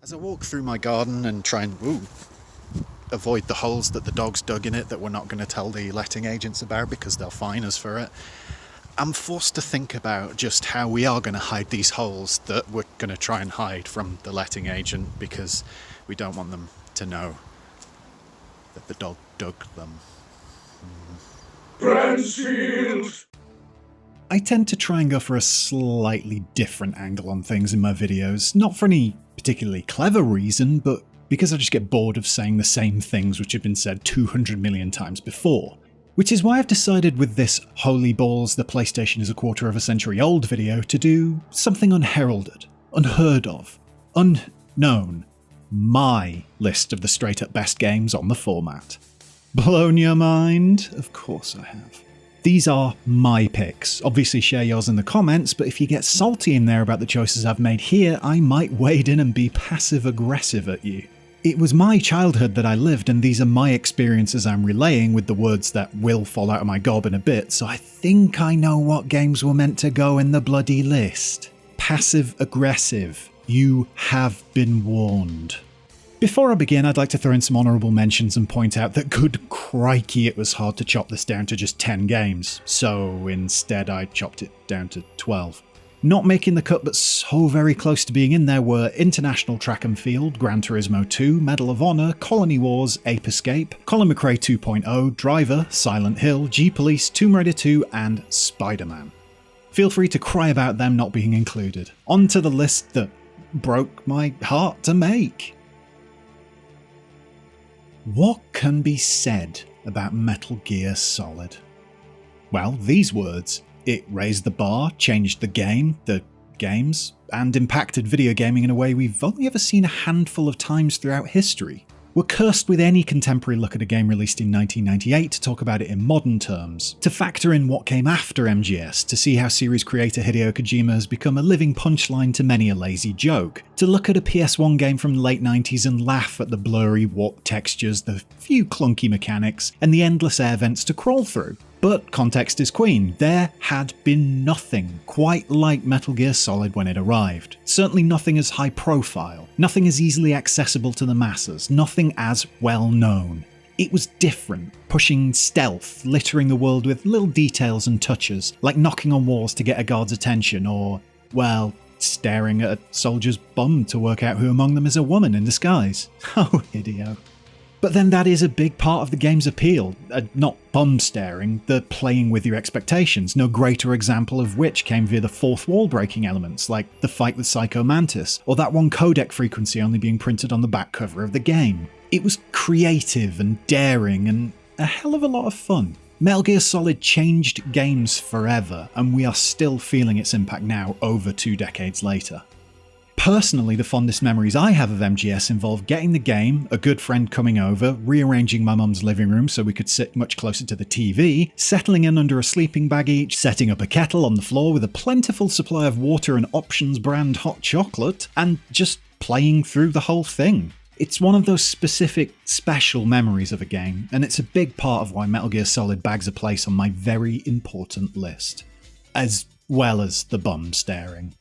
As I walk through my garden and try and avoid the holes that the dogs dug in it that we're not going to tell the letting agents about because they'll fine us for it, I'm forced to think about just how we are going to hide these holes that we're going to try and hide from the letting agent because we don't want them to know that the dog dug them. Bransfield! I tend to try and go for a slightly different angle on things in my videos, not for any particularly clever reason, but because I just get bored of saying the same things which have been said 200 million times before. Which is why I've decided with this Holy Balls, the PlayStation is a quarter of a century old video to do something unheralded, unheard of, unknown. My list of the straight up best games on the format. Blown your mind? Of course I have. These are my picks. Obviously share yours in the comments, but if you get salty in there about the choices I've made here, I might wade in and be passive aggressive at you. It was my childhood that I lived, and these are my experiences I'm relaying with the words that will fall out of my gob in a bit, so I think I know what games were meant to go in the bloody list. Passive aggressive. You have been warned. Before I begin, I'd like to throw in some honourable mentions and point out that good crikey it was hard to chop this down to just 10 games, so instead I chopped it down to 12. Not making the cut but so very close to being in there were International Track and Field, Gran Turismo 2, Medal of Honor, Colony Wars, Ape Escape, Colin McRae 2.0, Driver, Silent Hill, G-Police, Tomb Raider 2 and Spider-Man. Feel free to cry about them not being included. On to the list that broke my heart to make. What can be said about Metal Gear Solid? Well, these words. It raised the bar, changed the game, the games, and impacted video gaming in a way we've only ever seen a handful of times throughout history. We're cursed with any contemporary look at a game released in 1998 to talk about it in modern terms, to factor in what came after MGS, to see how series creator Hideo Kojima has become a living punchline to many a lazy joke, to look at a PS1 game from the late 90s and laugh at the blurry, warped textures, the few clunky mechanics, and the endless air vents to crawl through. But context is queen. There had been nothing quite like Metal Gear Solid when it arrived. Certainly nothing as high profile, nothing as easily accessible to the masses, nothing as well known. It was different, pushing stealth, littering the world with little details and touches, like knocking on walls to get a guard's attention or, well, staring at a soldier's bum to work out who among them is a woman in disguise. Oh, Hideo. But then that is a big part of the game's appeal, not bum staring, the playing with your expectations, no greater example of which came via the fourth wall breaking elements, like the fight with Psycho Mantis, or that one codec frequency only being printed on the back cover of the game. It was creative and daring and a hell of a lot of fun. Metal Gear Solid changed games forever, and we are still feeling its impact now over 2 decades later. Personally, the fondest memories I have of MGS involve getting the game, a good friend coming over, rearranging my mum's living room so we could sit much closer to the TV, settling in under a sleeping bag each, setting up a kettle on the floor with a plentiful supply of water and Options brand hot chocolate, and just playing through the whole thing. It's one of those specific, special memories of a game, and it's a big part of why Metal Gear Solid bags a place on my very important list. As well as the bum staring.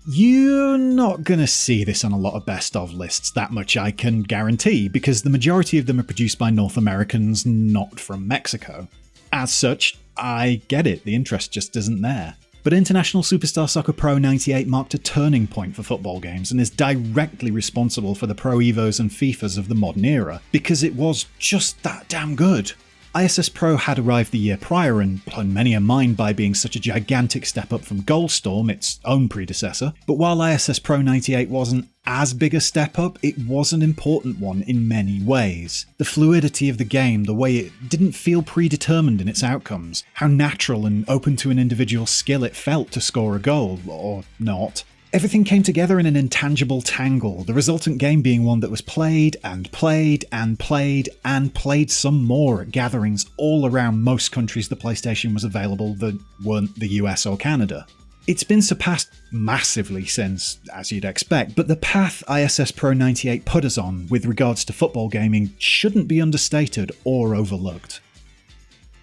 You're not going to see this on a lot of best of lists, that much I can guarantee, because the majority of them are produced by North Americans not from Mexico. As such, I get it, the interest just isn't there. But International Superstar Soccer Pro 98 marked a turning point for football games and is directly responsible for the Pro Evos and FIFAs of the modern era, because it was just that damn good. ISS Pro had arrived the year prior and blown many a mind by being such a gigantic step up from Goldstorm, its own predecessor, but while ISS Pro 98 wasn't as big a step up, it was an important one in many ways. The fluidity of the game, the way it didn't feel predetermined in its outcomes, how natural and open to an individual's skill it felt to score a goal, or not. Everything came together in an intangible tangle, the resultant game being one that was played and played and played and played some more at gatherings all around most countries the PlayStation was available that weren't the US or Canada. It's been surpassed massively since, as you'd expect, but the path ISS Pro 98 put us on with regards to football gaming shouldn't be understated or overlooked.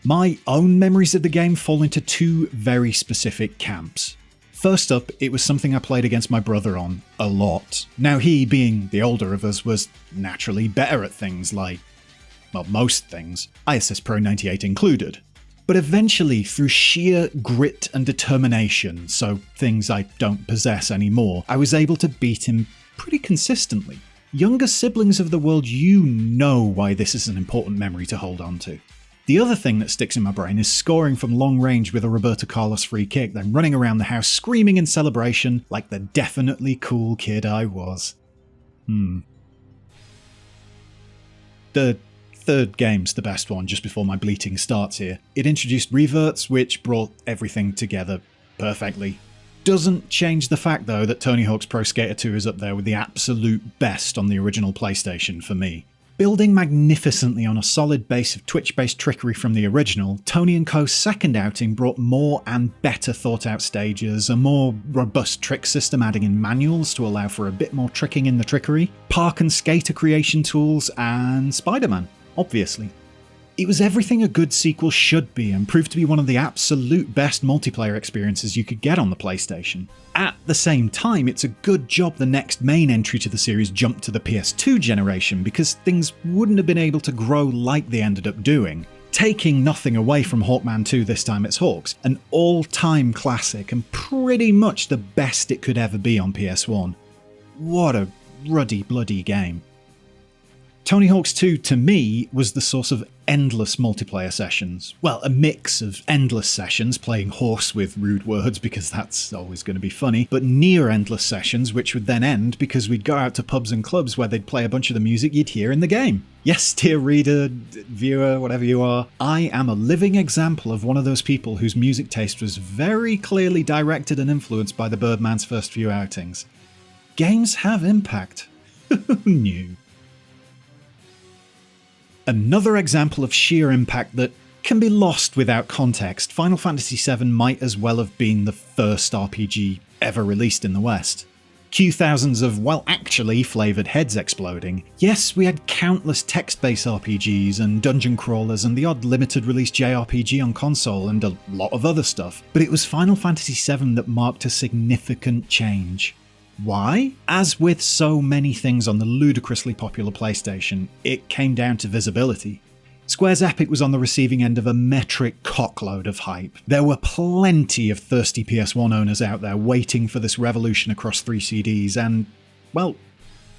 My own memories of the game fall into 2 very specific camps. First up, it was something I played against my brother on a lot. Now he, being the older of us, was naturally better at things like, well, most things, ISS Pro 98 included. But eventually, through sheer grit and determination, so things I don't possess anymore, I was able to beat him pretty consistently. Younger siblings of the world, you know why this is an important memory to hold on to. The other thing that sticks in my brain is scoring from long range with a Roberto Carlos free kick, then running around the house screaming in celebration like the definitely cool kid I was. The third game's the best one, just before my bleating starts here. It introduced reverts, which brought everything together perfectly. Doesn't change the fact, though, that Tony Hawk's Pro Skater 2 is up there with the absolute best on the original PlayStation for me. Building magnificently on a solid base of Twitch-based trickery from the original, Tony & Co.'s second outing brought more and better thought-out stages, a more robust trick system adding in manuals to allow for a bit more tricking in the trickery, park and skater creation tools, and Spider-Man, obviously. It was everything a good sequel should be and proved to be one of the absolute best multiplayer experiences you could get on the PlayStation. At the same time, it's a good job the next main entry to the series jumped to the PS2 generation, because things wouldn't have been able to grow like they ended up doing. Taking nothing away from Hawkman 2 This Time It's Hawks, an all-time classic and pretty much the best it could ever be on PS1. What a ruddy bloody game. Tony Hawk's 2, to me, was the source of endless multiplayer sessions. Well, a mix of endless sessions, playing horse with rude words because that's always going to be funny, but near endless sessions which would then end because we'd go out to pubs and clubs where they'd play a bunch of the music you'd hear in the game. Yes, dear reader, viewer, whatever you are, I am a living example of one of those people whose music taste was very clearly directed and influenced by the Birdman's first few outings. Games have impact. Who knew? Another example of sheer impact that can be lost without context, Final Fantasy VII might as well have been the first RPG ever released in the West. Cue thousands of, well, actually flavoured heads exploding. Yes, we had countless text-based RPGs and dungeon crawlers and the odd limited release JRPG on console and a lot of other stuff, but it was Final Fantasy VII that marked a significant change. Why? As with so many things on the ludicrously popular PlayStation, it came down to visibility. Square's Epic was on the receiving end of a metric cockload of hype. There were plenty of thirsty PS1 owners out there waiting for this revolution across 3 CDs, and, well,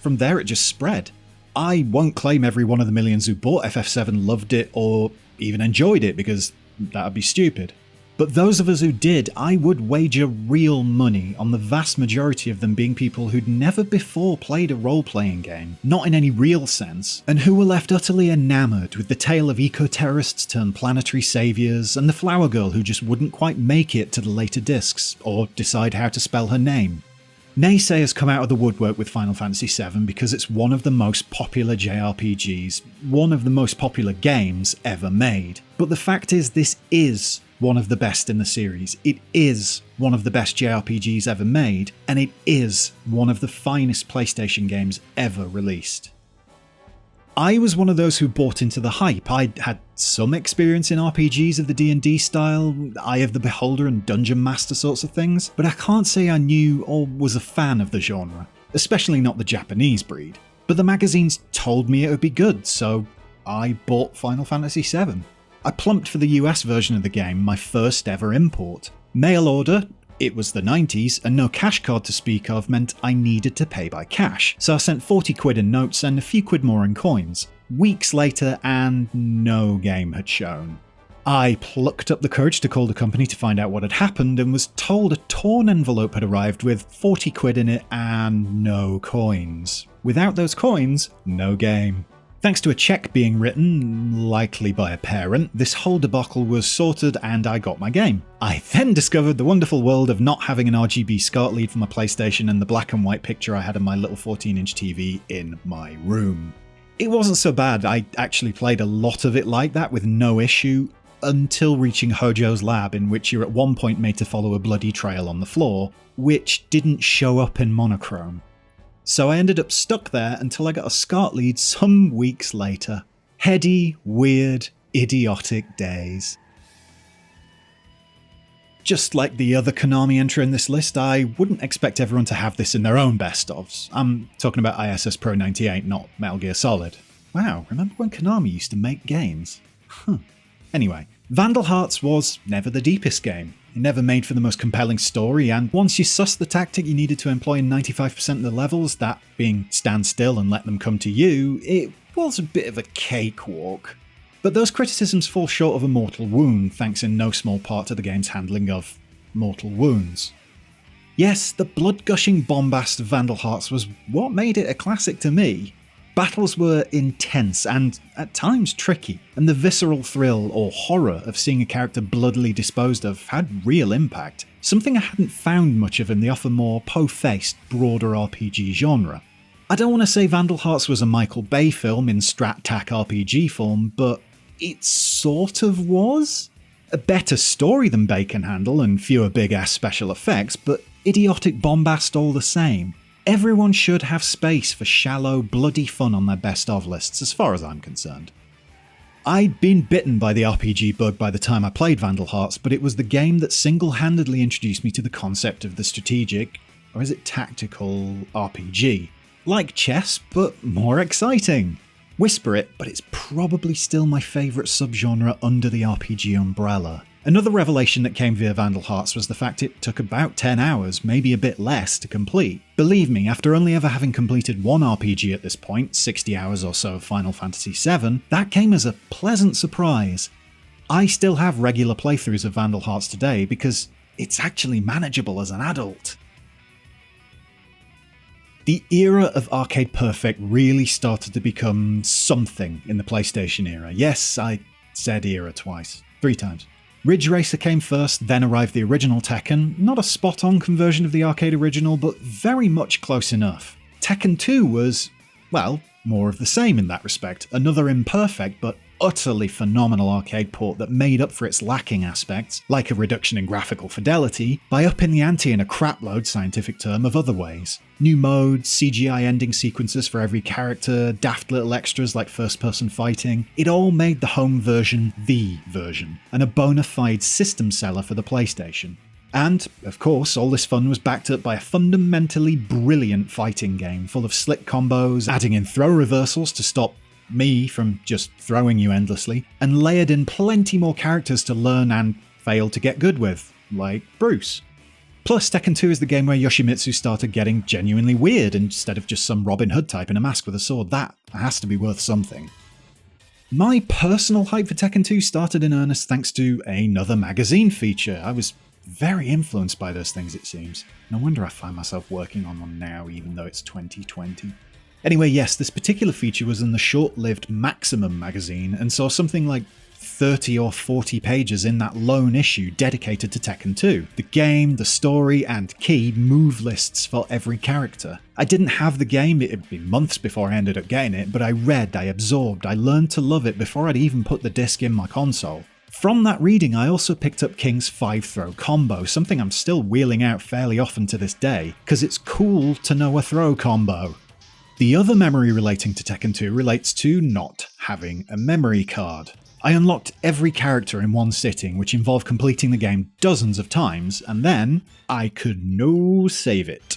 from there it just spread. I won't claim every one of the millions who bought FF7 loved it or even enjoyed it, because that would be stupid. But those of us who did, I would wager real money on the vast majority of them being people who'd never before played a role-playing game, not in any real sense, and who were left utterly enamoured with the tale of eco-terrorists turned planetary saviours and the flower girl who just wouldn't quite make it to the later discs, or decide how to spell her name. Naysayers come out of the woodwork with Final Fantasy VII because it's one of the most popular JRPGs, one of the most popular games ever made. But the fact is, this is one of the best in the series. It is one of the best JRPGs ever made, and it is one of the finest PlayStation games ever released. I was one of those who bought into the hype. I'd had some experience in RPGs of the D&D style, Eye of the Beholder and Dungeon Master sorts of things, but I can't say I knew or was a fan of the genre, especially not the Japanese breed. But the magazines told me it would be good, so I bought Final Fantasy VII. I plumped for the US version of the game, my first ever import. Mail order, it was the 90s, and no cash card to speak of meant I needed to pay by cash, so I sent 40 quid in notes and a few quid more in coins. Weeks later, and no game had shown. I plucked up the courage to call the company to find out what had happened and was told a torn envelope had arrived with 40 quid in it and no coins. Without those coins, no game. Thanks to a cheque being written, likely by a parent, this whole debacle was sorted and I got my game. I then discovered the wonderful world of not having an RGB SCART lead for my PlayStation and the black and white picture I had of my little 14-inch TV in my room. It wasn't so bad. I actually played a lot of it like that with no issue, until reaching Hojo's lab, in which you're at one point made to follow a bloody trail on the floor, which didn't show up in monochrome. So I ended up stuck there until I got a SCART lead some weeks later. Heady, weird, idiotic days. Just like the other Konami entry in this list, I wouldn't expect everyone to have this in their own best-ofs. I'm talking about ISS Pro 98, not Metal Gear Solid. Wow, remember when Konami used to make games? Anyway, Vandal Hearts was never the deepest game. It never made for the most compelling story, and once you sussed the tactic you needed to employ in 95% of the levels, that being stand still and let them come to you, it was a bit of a cakewalk. But those criticisms fall short of a mortal wound, thanks in no small part to the game's handling of mortal wounds. Yes, the blood-gushing bombast of Vandal Hearts was what made it a classic to me. Battles were intense and, at times, tricky, and the visceral thrill or horror of seeing a character bloodily disposed of had real impact, something I hadn't found much of in the often more po-faced, broader RPG genre. I don't want to say Vandal Hearts was a Michael Bay film in strat-tac RPG form, but it sort of was. A better story than Bay can handle and fewer big-ass special effects, but idiotic bombast all the same. Everyone should have space for shallow, bloody fun on their best-of lists, as far as I'm concerned. I'd been bitten by the RPG bug by the time I played Vandal Hearts, but it was the game that single-handedly introduced me to the concept of the strategic, or is it tactical, RPG. Like chess, but more exciting. Whisper it, but it's probably still my favourite subgenre under the RPG umbrella. Another revelation that came via Vandal Hearts was the fact it took about 10 hours, maybe a bit less, to complete. Believe me, after only ever having completed one RPG at this point, 60 hours or so of Final Fantasy VII, that came as a pleasant surprise. I still have regular playthroughs of Vandal Hearts today because it's actually manageable as an adult. The era of Arcade Perfect really started to become something in the PlayStation era. Yes, I said era twice. 3 times. Ridge Racer came first, then arrived the original Tekken, not a spot-on conversion of the arcade original, but very much close enough. Tekken 2 was, well, more of the same in that respect, another imperfect but utterly phenomenal arcade port that made up for its lacking aspects, like a reduction in graphical fidelity, by upping the ante in a crapload scientific term of other ways. New modes, CGI ending sequences for every character, daft little extras like first-person fighting, it all made the home version the version, and a bona fide system seller for the PlayStation. And, of course, all this fun was backed up by a fundamentally brilliant fighting game full of slick combos, adding in throw reversals to stop me from just throwing you endlessly, and layered in plenty more characters to learn and fail to get good with, like Bruce. Plus, Tekken 2 is the game where Yoshimitsu started getting genuinely weird instead of just some Robin Hood type in a mask with a sword. That has to be worth something. My personal hype for Tekken 2 started in earnest thanks to another magazine feature. I was very influenced by those things, it seems. No wonder I find myself working on one now, even though it's 2020. Anyway, yes, this particular feature was in the short-lived Maximum magazine and saw something like 30 or 40 pages in that lone issue dedicated to Tekken 2. The game, the story, and key move lists for every character. I didn't have the game, it'd been months before I ended up getting it, but I read, I absorbed, I learned to love it before I'd even put the disc in my console. From that reading, I also picked up King's 5-throw combo, something I'm still wheeling out fairly often to this day, because it's cool to know a throw combo. The other memory relating to Tekken 2 relates to not having a memory card. I unlocked every character in one sitting, which involved completing the game dozens of times, and then I could no save it.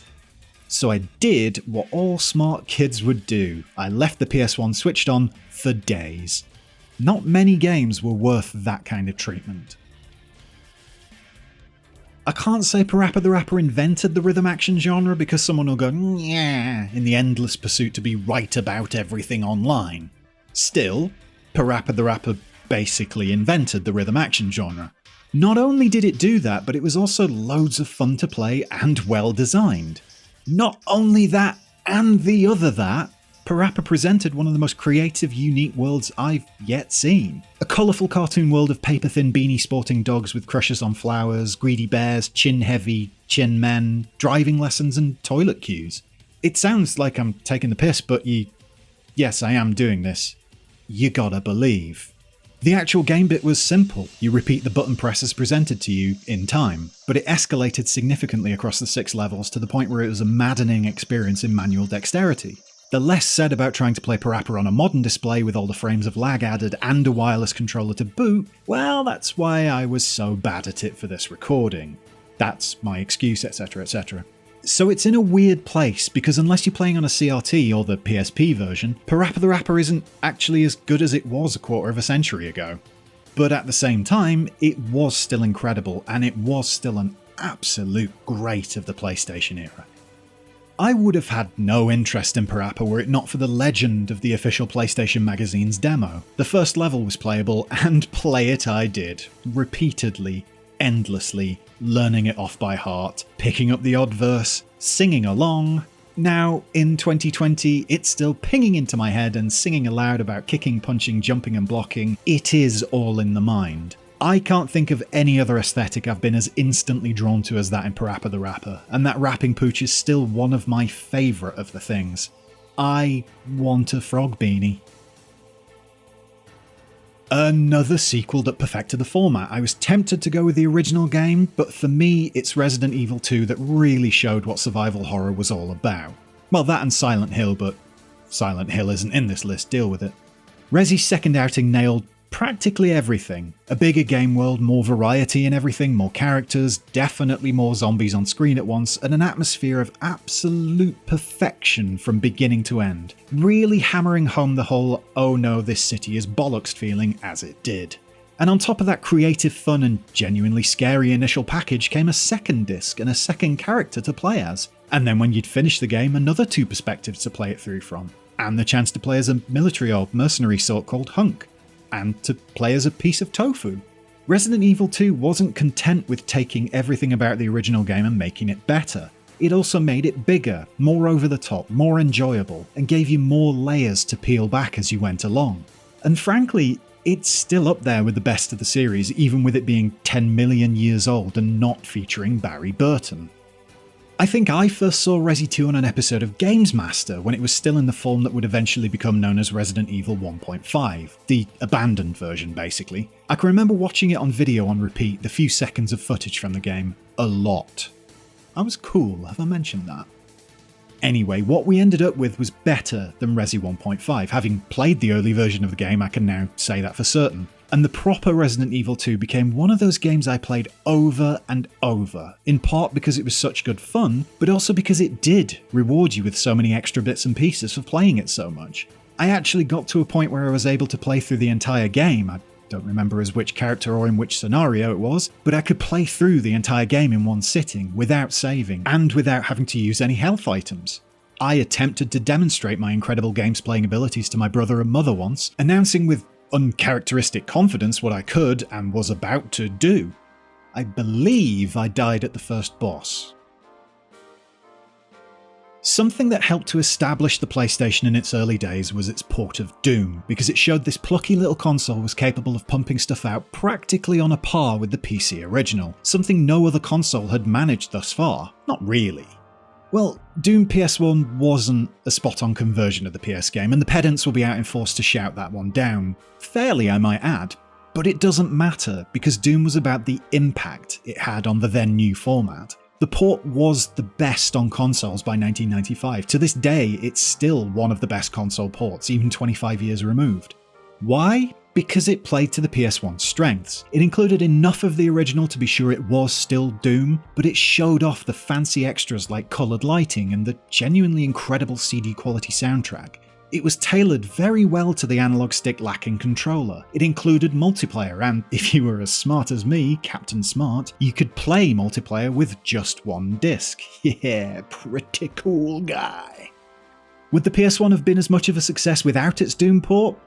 So I did what all smart kids would do. I left the PS1 switched on for days. Not many games were worth that kind of treatment. I can't say PARAPPA the Rapper invented the rhythm action genre because someone will go yeah in the endless pursuit to be right about everything online. Still, PARAPPA the Rapper basically invented the rhythm action genre. Not only did it do that, but it was also loads of fun to play and well designed. Not only that and the other that, PARAPPA presented one of the most creative, unique worlds I've yet seen. A colourful cartoon world of paper-thin beanie-sporting dogs with crushes on flowers, greedy bears, chin-heavy, chin men, driving lessons and toilet queues. It sounds like I'm taking the piss, but yes, I am doing this. You gotta believe. The actual game bit was simple. You repeat the button presses presented to you in time, but it escalated significantly across the 6 levels to the point where it was a maddening experience in manual dexterity. The less said about trying to play PARAPPA on a modern display with all the frames of lag added and a wireless controller to boot, well, that's why I was so bad at it for this recording. That's my excuse, etc, etc. So it's in a weird place, because unless you're playing on a CRT or the PSP version, PARAPPA the Rapper isn't actually as good as it was a quarter of a century ago. But at the same time, it was still incredible, and it was still an absolute great of the PlayStation era. I would have had no interest in PARAPPA were it not for the legend of the official PlayStation magazine's demo. The first level was playable, and play it I did, repeatedly, endlessly, learning it off by heart, picking up the odd verse, singing along. Now, in 2020, it's still pinging into my head and singing aloud about kicking, punching, jumping and blocking. It is all in the mind. I can't think of any other aesthetic I've been as instantly drawn to as that in PARAPPA the Rapper, and that rapping pooch is still one of my favourite of the things. I want a frog beanie. Another sequel that perfected the format. I was tempted to go with the original game, but for me it's Resident Evil 2 that really showed what survival horror was all about. Well, that and Silent Hill, but Silent Hill isn't in this list, deal with it. Resi's second outing nailed practically everything. A bigger game world, more variety in everything, more characters, definitely more zombies on screen at once, and an atmosphere of absolute perfection from beginning to end, really hammering home the whole "oh no, this city is bollocks" feeling as it did. And on top of that creative fun and genuinely scary initial package came a second disc and a second character to play as, and then when you'd finish the game, another 2 perspectives to play it through from, and the chance to play as a military or mercenary sort called Hunk, and to play as a piece of tofu. Resident Evil 2 wasn't content with taking everything about the original game and making it better. It also made it bigger, more over the top, more enjoyable, and gave you more layers to peel back as you went along. And frankly, it's still up there with the best of the series, even with it being 10 million years old and not featuring Barry Burton. I think I first saw Resi 2 on an episode of Games Master when it was still in the form that would eventually become known as Resident Evil 1.5, the abandoned version basically. I can remember watching it on video on repeat, the few seconds of footage from the game, a lot. I was cool, have I mentioned that? Anyway, what we ended up with was better than Resi 1.5. Having played the early version of the game, I can now say that for certain. And the proper Resident Evil 2 became one of those games I played over and over, in part because it was such good fun, but also because it did reward you with so many extra bits and pieces for playing it so much. I actually got to a point where I was able to play through the entire game. I don't remember as which character or in which scenario it was, but I could play through the entire game in one sitting, without saving, and without having to use any health items. I attempted to demonstrate my incredible games playing abilities to my brother and mother once, announcing with uncharacteristic confidence what I could and was about to do. I believe I died at the first boss. Something that helped to establish the PlayStation in its early days was its port of Doom, because it showed this plucky little console was capable of pumping stuff out practically on a par with the PC original, something no other console had managed thus far. Not really. Well, Doom PS1 wasn't a spot-on conversion of the PS game, and the pedants will be out in force to shout that one down. Fairly, I might add. But it doesn't matter, because Doom was about the impact it had on the then new format. The port was the best on consoles by 1995. To this day, it's still one of the best console ports, even 25 years removed. Why? Because it played to the PS1's strengths. It included enough of the original to be sure it was still Doom, but it showed off the fancy extras like coloured lighting and the genuinely incredible CD quality soundtrack. It was tailored very well to the analog stick lacking controller. It included multiplayer, and if you were as smart as me, Captain Smart, you could play multiplayer with just one disc. Yeah, pretty cool guy. Would the PS1 have been as much of a success without its Doom port?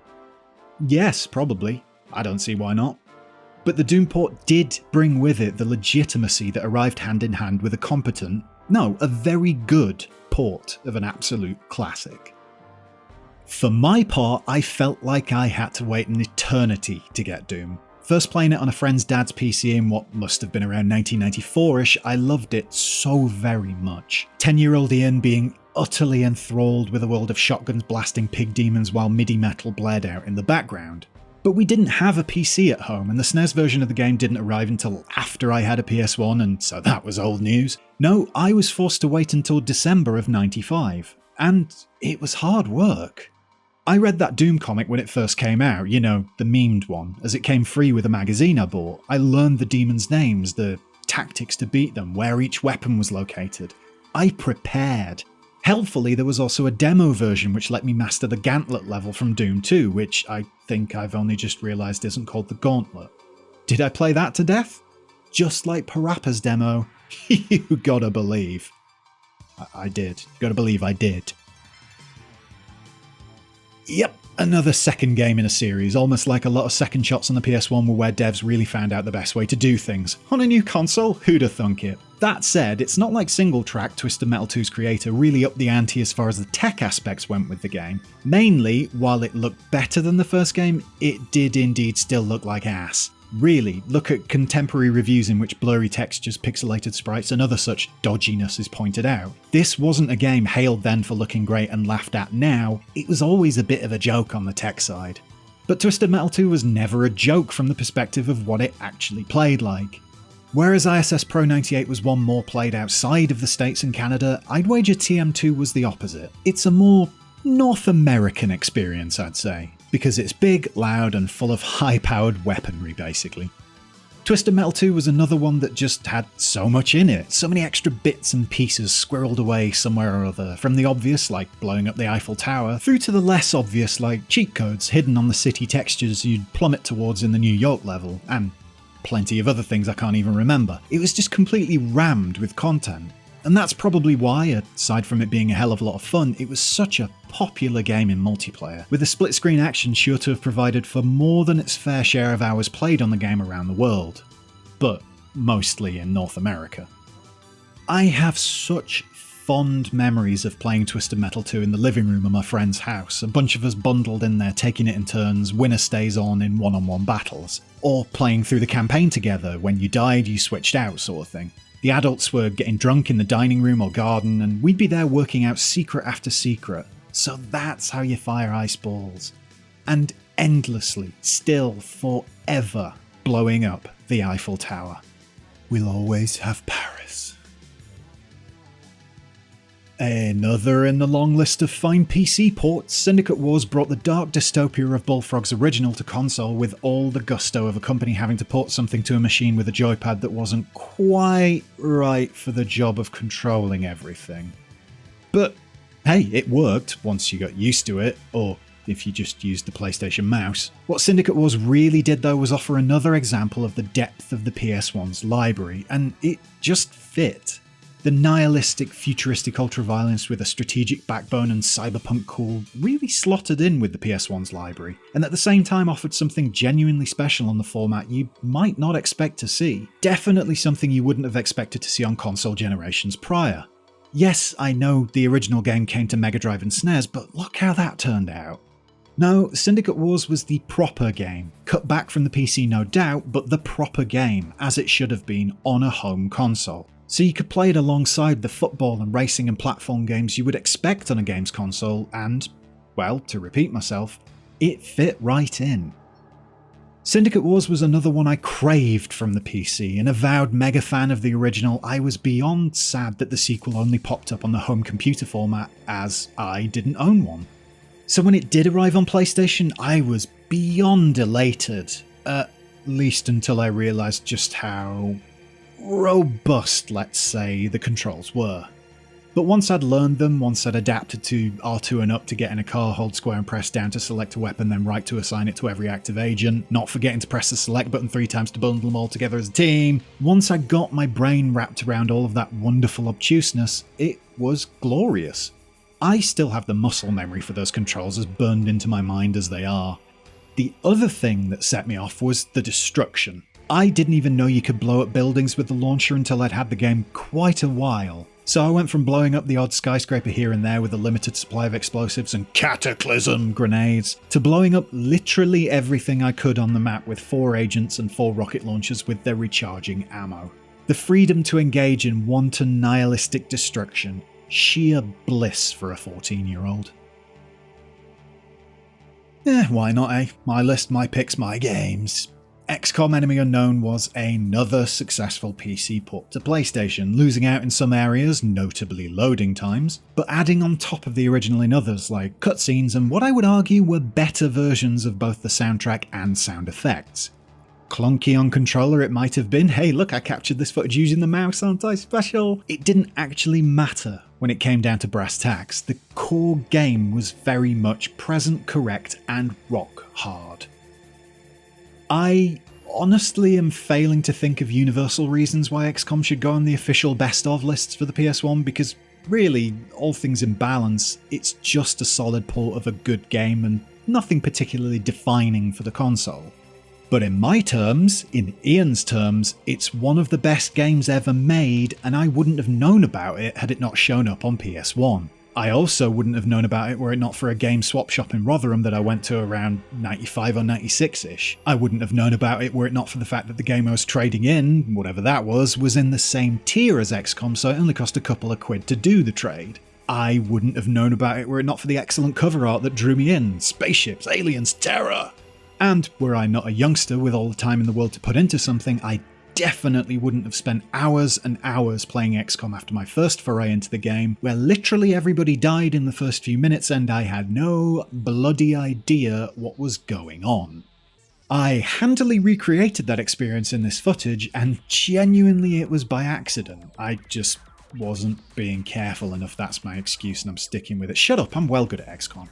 Yes, probably. I don't see why not. But the Doom port did bring with it the legitimacy that arrived hand in hand with a competent, no, a very good port of an absolute classic. For my part, I felt like I had to wait an eternity to get Doom. First playing it on a friend's dad's PC in what must have been around 1994-ish, I loved it so very much. 10-year-old Ian being utterly enthralled with a world of shotguns blasting pig demons while MIDI metal blared out in the background. But we didn't have a PC at home, and the SNES version of the game didn't arrive until after I had a PS1, and so that was old news. No, I was forced to wait until December of '95, and it was hard work. I read that Doom comic when it first came out, you know, the memed one, as it came free with a magazine I bought. I learned the demons' names, the tactics to beat them, where each weapon was located. I prepared. Helpfully, there was also a demo version which let me master the Gauntlet level from Doom 2, which I think I've only just realised isn't called the Gauntlet. Did I play that to death? Just like PARAPPA's demo, you gotta believe. I did. Gotta believe I did. Yep, another second game in a series, almost like a lot of second shots on the PS1 were where devs really found out the best way to do things. On a new console, who'da thunk it? That said, it's not like SINGLETRAC, Twisted Metal 2's creator, really upped the ante as far as the tech aspects went with the game. Mainly, while it looked better than the first game, it did indeed still look like ass. Really, look at contemporary reviews in which blurry textures, pixelated sprites and other such dodginess is pointed out. This wasn't a game hailed then for looking great and laughed at now, it was always a bit of a joke on the tech side. But Twisted Metal 2 was never a joke from the perspective of what it actually played like. Whereas ISS Pro 98 was one more played outside of the States and Canada, I'd wager TM2 was the opposite. It's a more North American experience, I'd say, because it's big, loud, and full of high-powered weaponry, basically. Twisted Metal 2 was another one that just had so much in it, so many extra bits and pieces squirreled away somewhere or other, from the obvious, like blowing up the Eiffel Tower, through to the less obvious, like cheat codes hidden on the city textures you'd plummet towards in the New York level, and plenty of other things I can't even remember. It was just completely rammed with content. And that's probably why, aside from it being a hell of a lot of fun, it was such a popular game in multiplayer, with the split-screen action sure to have provided for more than its fair share of hours played on the game around the world. But mostly in North America. I have such fond memories of playing Twisted Metal 2 in the living room of my friend's house, a bunch of us bundled in there taking it in turns, winner stays on in one-on-one battles, or playing through the campaign together, when you died you switched out sort of thing. The adults were getting drunk in the dining room or garden, and we'd be there working out secret after secret. So that's how you fire ice balls. And endlessly, still forever, blowing up the Eiffel Tower. We'll always have Paris. Another in the long list of fine PC ports, Syndicate Wars brought the dark dystopia of Bullfrog's original to console with all the gusto of a company having to port something to a machine with a joypad that wasn't quite right for the job of controlling everything. But hey, it worked once you got used to it, or if you just used the PlayStation mouse. What Syndicate Wars really did though was offer another example of the depth of the PS1's library, and it just fit. The nihilistic, futuristic ultraviolence with a strategic backbone and cyberpunk cool really slotted in with the PS1's library, and at the same time offered something genuinely special on the format you might not expect to see. Definitely something you wouldn't have expected to see on console generations prior. Yes, I know the original game came to Mega Drive and SNES, but look how that turned out. No, Syndicate Wars was the proper game, cut back from the PC no doubt, but the proper game, as it should have been on a home console. So you could play it alongside the football and racing and platform games you would expect on a games console and, well, to repeat myself, it fit right in. Syndicate Wars was another one I craved from the PC. An avowed mega fan of the original, I was beyond sad that the sequel only popped up on the home computer format, as I didn't own one. So when it did arrive on PlayStation, I was beyond elated, at least until I realised just how robust, let's say, the controls were. But once I'd learned them, once I'd adapted to R2 and up to get in a car, hold square and press down to select a weapon, then right to assign it to every active agent, not forgetting to press the select button 3 times to bundle them all together as a team, once I got my brain wrapped around all of that wonderful obtuseness, it was glorious. I still have the muscle memory for those controls as burned into my mind as they are. The other thing that set me off was the destruction. I didn't even know you could blow up buildings with the launcher until I'd had the game quite a while. So I went from blowing up the odd skyscraper here and there with a limited supply of explosives and cataclysm grenades, to blowing up literally everything I could on the map with 4 agents and 4 rocket launchers with their recharging ammo. The freedom to engage in wanton nihilistic destruction, sheer bliss for a 14-year-old. Why not, eh? My list, my picks, my games. XCOM Enemy Unknown was another successful PC port to PlayStation, losing out in some areas, notably loading times, but adding on top of the original in others like cutscenes and what I would argue were better versions of both the soundtrack and sound effects. Clunky on controller it might have been, hey look I captured this footage using the mouse, aren't I special? It didn't actually matter when it came down to brass tacks. The core game was very much present, correct, and rock hard. I honestly am failing to think of universal reasons why XCOM should go on the official best of lists for the PS1 because really, all things in balance, it's just a solid port of a good game and nothing particularly defining for the console. But in my terms, in Ian's terms, it's one of the best games ever made and I wouldn't have known about it had it not shown up on PS1. I also wouldn't have known about it were it not for a game swap shop in Rotherham that I went to around 95 or 96-ish. I wouldn't have known about it were it not for the fact that the game I was trading in, whatever that was in the same tier as XCOM, so it only cost a couple of quid to do the trade. I wouldn't have known about it were it not for the excellent cover art that drew me in. Spaceships, aliens, terror! And were I not a youngster with all the time in the world to put into something, I definitely wouldn't have spent hours and hours playing XCOM after my first foray into the game, where literally everybody died in the first few minutes and I had no bloody idea what was going on. I handily recreated that experience in this footage, and genuinely it was by accident. I just wasn't being careful enough, that's my excuse and I'm sticking with it. Shut up, I'm well good at XCOM.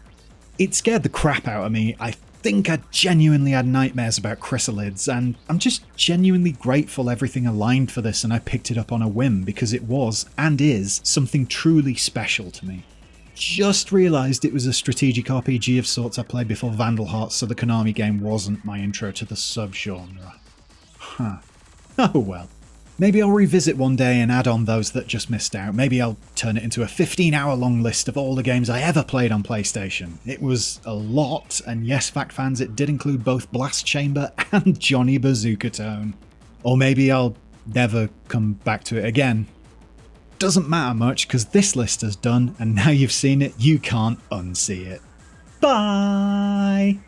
It scared the crap out of me. I think I genuinely had nightmares about chrysalids, and I'm just genuinely grateful everything aligned for this and I picked it up on a whim because it was, and is, something truly special to me. Just realised it was a strategic RPG of sorts I played before Vandal Hearts, so the Konami game wasn't my intro to the subgenre. Huh. Oh well. Maybe I'll revisit one day and add on those that just missed out. Maybe I'll turn it into a 15-hour long list of all the games I ever played on PlayStation. It was a lot, and yes, fact fans, it did include both Blast Chamber and Johnny Bazooka Tone. Or maybe I'll never come back to it again. Doesn't matter much, because this list is done, and now you've seen it, you can't unsee it. Bye!